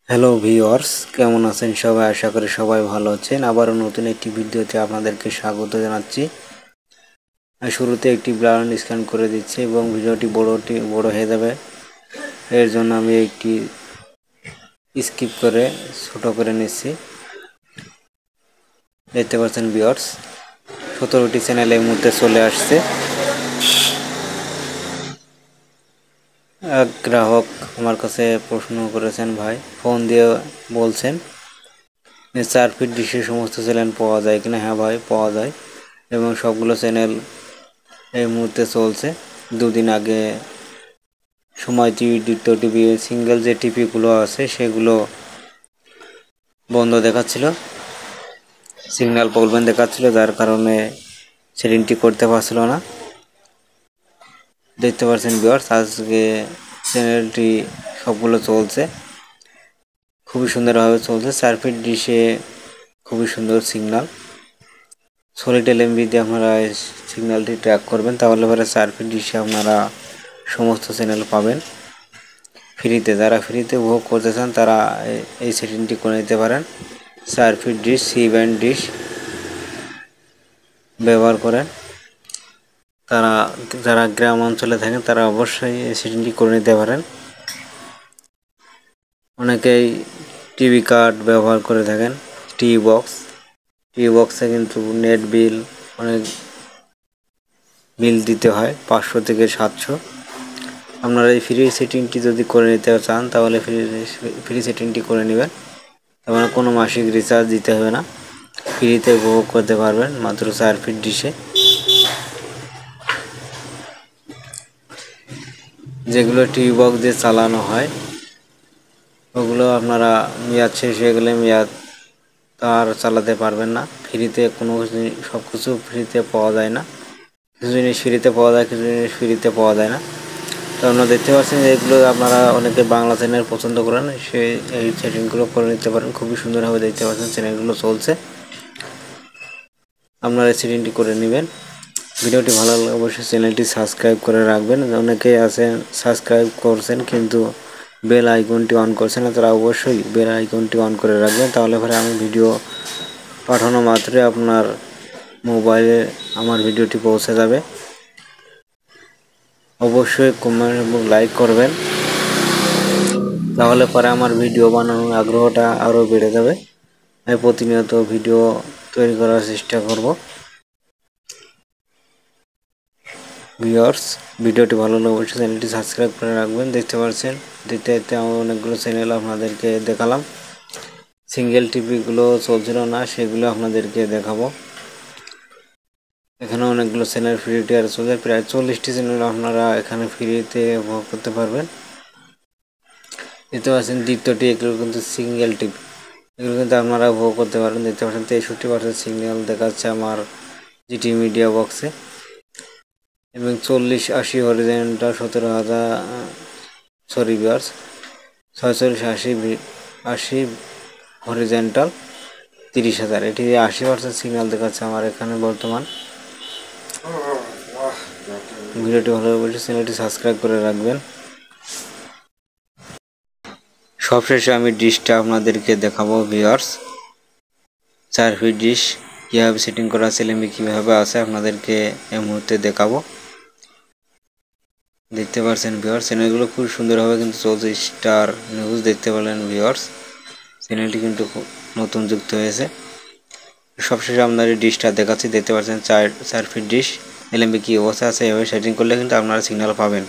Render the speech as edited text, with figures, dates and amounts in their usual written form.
Hello viewers, কেমন আছেন সবাই? আশা করি সবাই ভালো আছেন। আবারও নতুন একটি ভিডিওতে আপনাদেরকে স্বাগত জানাচ্ছি। শুরুতে একটি ব্লার স্ক্যান করে দিচ্ছি এবং ভিডিওটি বড় হয়ে যাবে, এর জন্য আমি একটি স্কিপ করে ছোট করে নিচ্ছি। দেখতে পাচ্ছেন ভিউয়ার্স, 17টি চ্যানেল এই মুহূর্তে চলে আসছে। এক গ্রাহক আমার কাছে প্রশ্ন করেছেন, ভাই ফোন দিয়ে বলছেন 4 ফিট ডিশের সমস্ত চ্যানেল পাওয়া যায় কিনা। হ্যাঁ ভাই, পাওয়া যায় এবং সবগুলো চ্যানেল এই মুহূর্তে চলছে। দুদিন আগে সময় টিভি, দ্বিতীয় টিভি, সিঙ্গেল যে টিভিগুলো আছে সেগুলো বন্ধ দেখাচ্ছিল, সিগন্যাল প্রবলেম দেখাচ্ছিল, যার কারণে সেটিংটি করতে পারছিল না। দেখতে পাচ্ছেন ভিউয়ার্স, আজকে চ্যানেলটি সবগুলো চলছে, খুবই সুন্দরভাবে চলছে। 4 ফিট ডিশে খুবই সুন্দর সিগন্যাল। সলিড এলএমবি দিয়ে আপনারা সিগন্যালটি ট্র্যাক করবেন, তাহলে পরে 4 ফিট ডিশে আপনারা সমস্ত চ্যানেল পাবেন ফ্রিতে। যারা ফ্রিতে উপভোগ করতে চান তারা এই সেটিংটি করে নিতে পারেন। 4 feet dish, C band dish ব্যবহার করেন তারা, যারা গ্রাম অঞ্চলে থাকেন তারা অবশ্যই এই সেটিংটি করে নিতে পারেন। অনেকেই টিভি কার্ড ব্যবহার করে থাকেন, টিভি বক্সে কিন্তু নেট বিল অনেক বিল দিতে হয়, 500 থেকে 700। আপনারা এই ফ্রি সেটিংটি যদি করে নিতে চান তাহলে ফ্রি সেটিংটি করে নেবেন, তেমন কোনো মাসিক রিচার্জ দিতে হবে না, ফ্রিতে উপভোগ করতে পারবেন মাত্র 4 ফিট ডিশে। যেগুলো টিভি বক্স দিয়ে চালানো হয় ওগুলো আপনারা মেয়াদ শেষ হয়ে গেলে তার চালাতে পারবেন না। ফ্রিতে কোনো সব কিছু ফ্রিতে পাওয়া যায় না, কিছু জিনিস ফ্রিতে পাওয়া যায়, কিছু জিনিস ফ্রিতে পাওয়া যায় না। তো আপনারা দেখতে পাচ্ছেন যে এগুলো আপনারা অনেকে বাংলা চ্যানেল পছন্দ করেন, এই সেটিংগুলো করে নিতে পারেন। খুবই সুন্দরভাবে দেখতে পাচ্ছেন চ্যানেলগুলো চলছে, আপনারা এই সেটিংটি করে নেবেন। ভিডিওটি ভালো লাগলে অবশ্যই চ্যানেলটি সাবস্ক্রাইব করে রাখবেন। অনেকেই আছেন সাবস্ক্রাইব করছেন কিন্তু বেল আইকনটি অন করছেন না, তারা অবশ্যই বেল আইকনটি অন করে রাখবেন, তাহলে পরে আমি ভিডিও পাঠানো মাত্রই আপনার মোবাইলে আমার ভিডিওটি পৌঁছে যাবে। অবশ্যই কমেন্ট এবং লাইক করবেন, তাহলে পরে আমার ভিডিও বানানোর আগ্রহটা আরও বেড়ে যাবে। আমি প্রতিনিয়ত ভিডিও তৈরি করার চেষ্টা করব। ভিউয়ার্স, ভিডিওটি ভালো লাগলে অবশ্যই চ্যানেলটি সাবস্ক্রাইব করে রাখবেন। দেখতে পাচ্ছেন দ্বিতীয়তে আমি অনেকগুলো চ্যানেল আপনাদেরকে দেখালাম। সিঙ্গেল টিভিগুলো চলছিল না, সেগুলো আপনাদেরকে দেখাবো। এখানে অনেকগুলো চ্যানেল ফ্রি টিয়ার চলছে, প্রায় 40টি চ্যানেল আপনারা এখানে ফ্রিতে উপভোগ করতে পারবেন। দেখতে পাচ্ছেন দ্বিতীয়টি, এগুলো কিন্তু সিঙ্গেল টিভি, এগুলো কিন্তু আপনারা উপভোগ করতে পারবেন। দেখতে পাচ্ছেন 63% সিগন্যাল দেখাচ্ছে আমার জিটি মিডিয়া বক্সে, এবং 4080 হরিজেন্টাল 17,000, সরি ভিউয়ার্স, 4680 হরিজেন্টাল 30,000। এটি 80% সিগন্যাল দেখাচ্ছে আমার এখানে বর্তমান। ভিডিওটি ভালো লাগলে চ্যানেলটি সাবস্ক্রাইব করে রাখবেন। সবশেষে আমি ডিশটা আপনাদেরকে দেখাবো ভিউয়ার্স, 4 ফিট ডিশ কীভাবে সেটিং করা আছে, এলএমবি কীভাবে আছে আপনাদেরকে এই মুহূর্তে দেখাবো। দেখতে পাচ্ছেন ভিউয়ার্স, চ্যানেলগুলো খুব সুন্দরভাবে কিন্তু চলছে। স্টার নিউজ দেখতে পেলেন ভিউয়ার্স, চ্যানেলটি কিন্তু নতুন যুক্ত হয়েছে। সবশেষে আপনাদের ডিশটা দেখাচ্ছি। দেখতে পাচ্ছেন 4 ফিট ডিশ, এলএমবি কি অবস্থা আছে, এভাবে সেটিং করলে কিন্তু আপনারা সিগন্যাল পাবেন।